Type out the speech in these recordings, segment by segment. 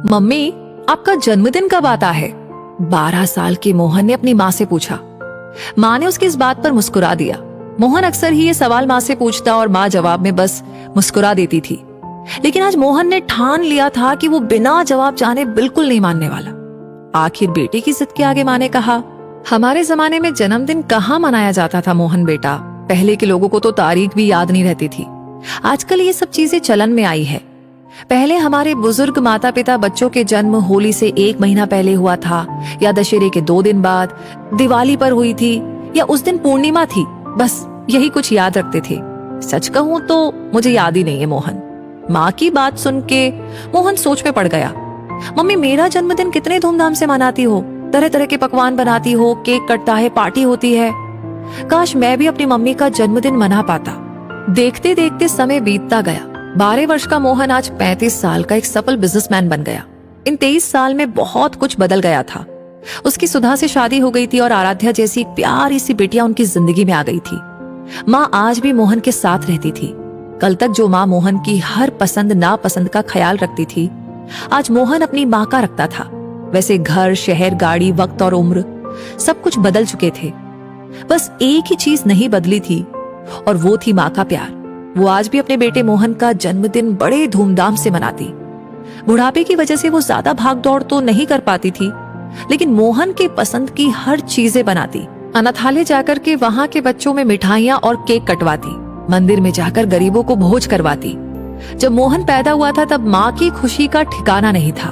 Mummy, आपका जन्मदिन कब आता है? 12 साल के मोहन ने अपनी माँ से पूछा। माँ ने उसकी इस बात पर मुस्कुरा दिया। मोहन अक्सर ही ये सवाल माँ से पूछता और माँ जवाब में बस मुस्कुरा देती थी। लेकिन आज मोहन ने ठान लिया था कि वो बिना जवाब जाने बिल्कुल नहीं मानने वाला। आखिर बेटे की जिद के आगे माँ ने कहा, हमारे जमाने में जन्मदिन कहाँ मनाया जाता था मोहन बेटा। पहले के लोगों को तो तारीख भी याद नहीं रहती थी। आजकल ये सब चीजें चलन में आई है। पहले हमारे बुजुर्ग माता पिता बच्चों के जन्म होली से 1 महीना पहले हुआ था, या दशहरे के 2 दिन बाद, दिवाली पर हुई थी, या उस दिन पूर्णिमा थी। बस यही कुछ याद रखते थे। सच कहूं तो मुझे याद ही नहीं है मोहन। माँ की बात सुन के मोहन सोच में पड़ गया। मम्मी, मेरा जन्मदिन कितने धूमधाम से मनाती हो, तरह तरह के पकवान बनाती हो, केक कटता है, पार्टी होती है। काश मैं भी अपनी मम्मी का जन्मदिन मना पाता। देखते देखते समय बीतता गया। 12 वर्ष का मोहन आज 35 साल का एक सफल बिजनेसमैन बन गया। इन 23 साल में बहुत कुछ बदल गया था। उसकी सुधा से शादी हो गई थी और आराध्या जैसी एक प्यारी सी बेटियां उनकी जिंदगी में आ गई थी। माँ आज भी मोहन के साथ रहती थी। कल तक जो माँ मोहन की हर पसंद नापसंद का ख्याल रखती थी, आज मोहन अपनी माँ का रखता था। वैसे घर, शहर, गाड़ी, वक्त और उम्र सब कुछ बदल चुके थे। बस एक ही चीज नहीं बदली थी, और वो थी माँ का प्यार। वो आज भी अपने बेटे मोहन का जन्मदिन बड़े धूमधाम से मनाती। बुढ़ापे की वजह से वो ज्यादा भाग दौड़ तो नहीं कर पाती थी, लेकिन मोहन के पसंद की हर चीजें बनाती। अनाथालय जाकर के वहां के बच्चों में मिठाइयां और केक कटवाती। मंदिर में जाकर गरीबों को भोज करवाती। जब मोहन पैदा हुआ था तब माँ की खुशी का ठिकाना नहीं था।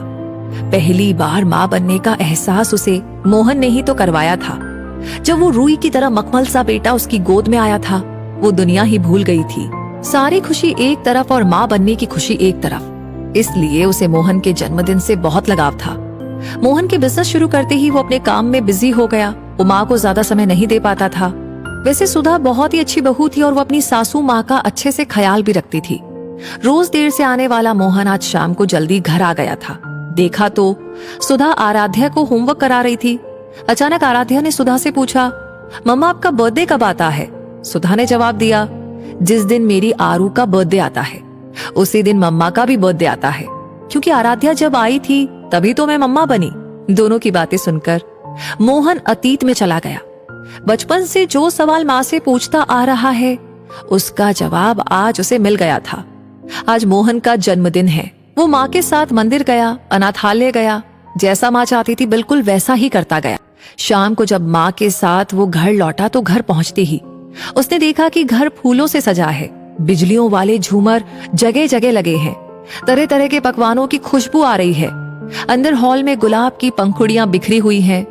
पहली बार माँ बनने का एहसास उसे मोहन ने ही तो करवाया था। जब वो रूई की तरह मखमल सा बेटा उसकी गोद में आया था, वो दुनिया ही भूल गई थी। सारी खुशी एक तरफ और माँ बनने की खुशी एक तरफ। इसलिए उसे मोहन के जन्मदिन से बहुत लगाव था। मोहन के बिजनेस शुरू करते ही वो अपने काम में बिजी हो गया। वो माँ को ज्यादा समय नहीं दे पाता था। वैसे सुधा बहुत ही अच्छी बहू थी और वो अपनी सासू माँ का अच्छे से ख्याल भी रखती थी। रोज देर से आने वाला मोहन आज शाम को जल्दी घर आ गया था। देखा तो सुधा आराध्या को होमवर्क करा रही थी। अचानक आराध्या ने सुधा से पूछा, मम्मा आपका बर्थडे कब आता है? सुधा ने जवाब दिया, जिस दिन मेरी आरू का बर्थडे आता है उसी दिन मम्मा का भी बर्थडे आता है, क्योंकि आराध्या जब आई थी तभी तो मैं मम्मा बनी। दोनों की बातें सुनकर मोहन अतीत में चला गया। बचपन से जो सवाल माँ से पूछता आ रहा है, उसका जवाब आज उसे मिल गया था। आज मोहन का जन्मदिन है। वो माँ के साथ मंदिर गया, अनाथालय गया। जैसा माँ चाहती थी बिल्कुल वैसा ही करता गया। शाम को जब माँ के साथ वो घर लौटा तो घर पहुंचते ही उसने देखा कि घर फूलों से सजा है। बिजलियों वाले झूमर जगह जगह लगे हैं। तरह तरह के पकवानों की खुशबू आ रही है। अंदर हॉल में गुलाब की पंखुड़ियां बिखरी हुई हैं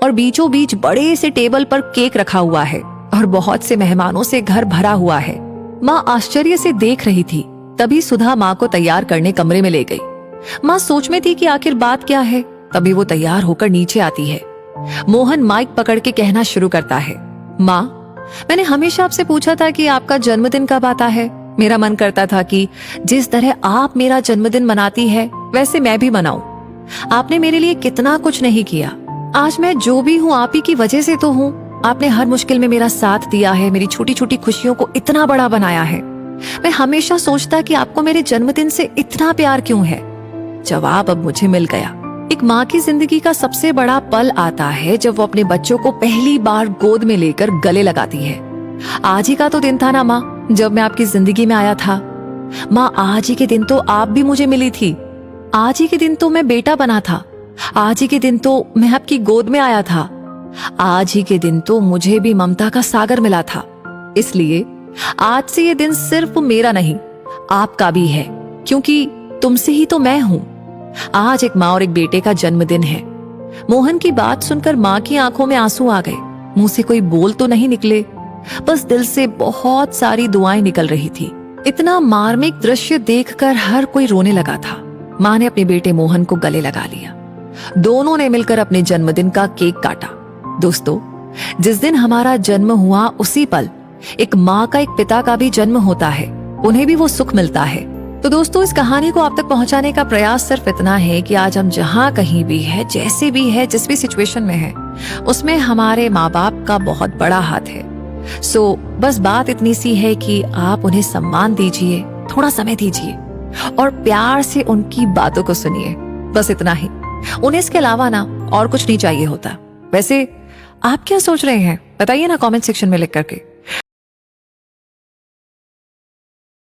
और बीचों बीच बड़े से टेबल पर केक रखा हुआ है और बहुत से मेहमानों से घर भरा हुआ है। माँ आश्चर्य से देख रही थी। तभी सुधा माँ को तैयार करने कमरे में ले गई। माँ सोच में थी कि आखिर बात क्या है। तभी वो तैयार होकर नीचे आती है। मोहन माइक पकड़ के कहना शुरू करता है, माँ, मैंने हमेशा आपसे पूछा था कि आपका जन्मदिन कब आता है। मेरा मन करता था कि जिस तरह आप मेरा जन्मदिन मनाती है वैसे मैं भी मनाऊं। आपने मेरे लिए कितना कुछ नहीं किया। आज मैं जो भी हूँ आप ही की वजह से तो हूँ। आपने हर मुश्किल में मेरा साथ दिया है, मेरी छोटी छोटी खुशियों को इतना बड़ा बनाया है। मैं हमेशा सोचता कि आपको मेरे जन्मदिन से इतना प्यार क्यों है। जवाब अब मुझे मिल गया। एक माँ की जिंदगी का सबसे बड़ा पल आता है जब वो अपने बच्चों को पहली बार गोद में लेकर गले लगाती है। आज ही का तो दिन था ना माँ, जब मैं आपकी जिंदगी में आया था। माँ, आज ही के दिन तो आप भी मुझे मिली थी। आज ही के दिन तो मैं बेटा बना था। आज ही के दिन तो मैं आपकी गोद में आया था। आज ही के दिन तो मुझे भी ममता का सागर मिला था। इसलिए आज से ये दिन सिर्फ मेरा नहीं, आपका भी है, क्योंकि तुमसे ही तो मैं हूँ। आज एक माँ और एक बेटे का जन्मदिन है। मोहन की बात सुनकर माँ की आंखों में आंसू आ गए। मुंह से कोई बोल तो नहीं निकले, बस दिल से बहुत सारी दुआएं निकल रही थी। इतना मार्मिक दृश्य देखकर हर कोई रोने लगा था। माँ ने अपने बेटे मोहन को गले लगा लिया। दोनों ने मिलकर अपने जन्मदिन का केक काटा। दोस्तों, जिस दिन हमारा जन्म हुआ उसी पल एक माँ का एक पिता का भी जन्म होता है। उन्हें भी वो सुख मिलता है। तो दोस्तों, इस कहानी को आप तक पहुंचाने का प्रयास सिर्फ इतना है कि आज हम जहां कहीं भी है, जैसे भी है, जिस भी सिचुएशन में है, उसमें हमारे माँ बाप का बहुत बड़ा हाथ है। बस बात इतनी सी है कि आप उन्हें सम्मान दीजिए, थोड़ा समय दीजिए और प्यार से उनकी बातों को सुनिए। बस इतना ही। उन्हें इसके अलावा ना और कुछ नहीं चाहिए होता। वैसे आप क्या सोच रहे हैं बताइए ना कमेंट सेक्शन में लिख करके।